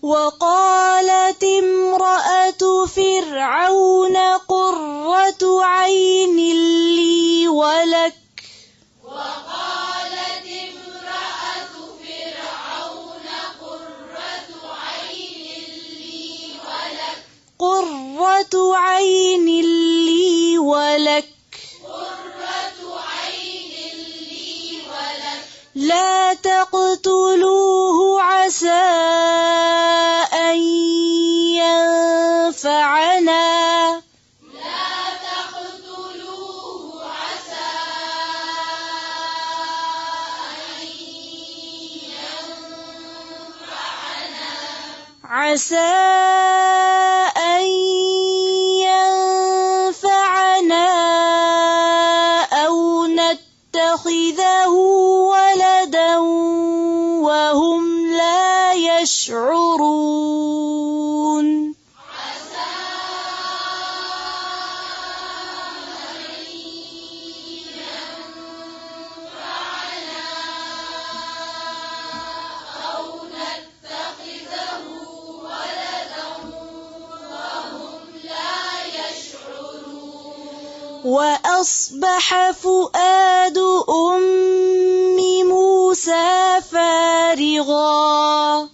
وقالت امرأة فرعون قرة عين لي ولك قرة عين لي ولك لا تقتلوه عسى أن ينفعنا أو نتخذه ولدا وهم لا يشعرون وأصبح فؤاد أم موسى فارغا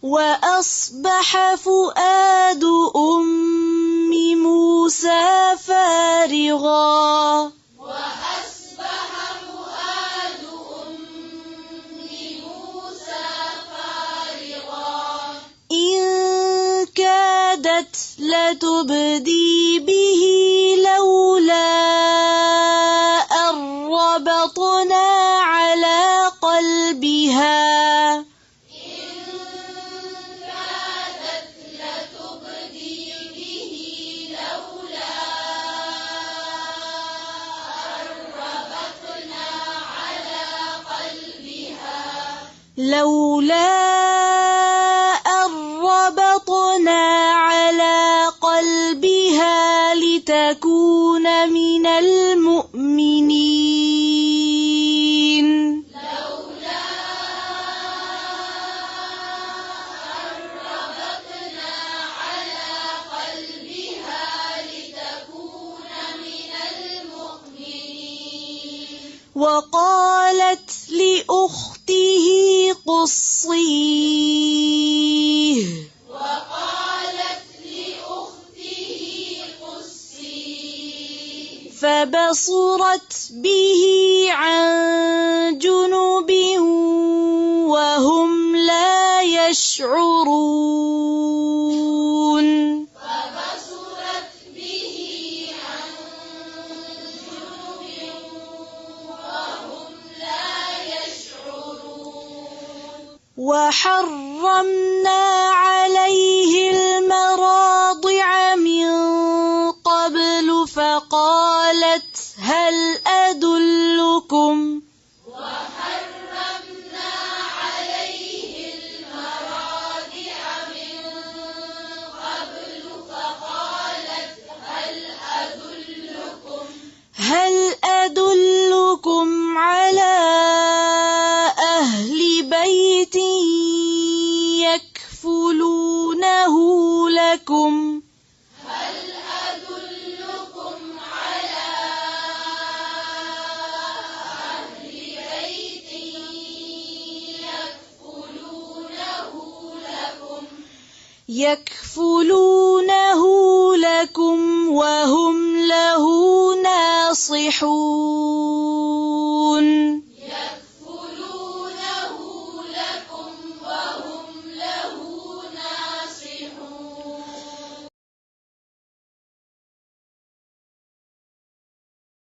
وأصبح فؤاد أم موسى فارغا إن كادت لتبدي به لولا أن ربطنا على قلبها لتكون من المؤمنين وقالت لأخته قصيه فبصرت به عن جنب وهم لا يشعرون وحرمنا عليه المراضع من قبل فقالت هل أدلكم على أهل بيت يكفلونه لكم وهم له ناصحون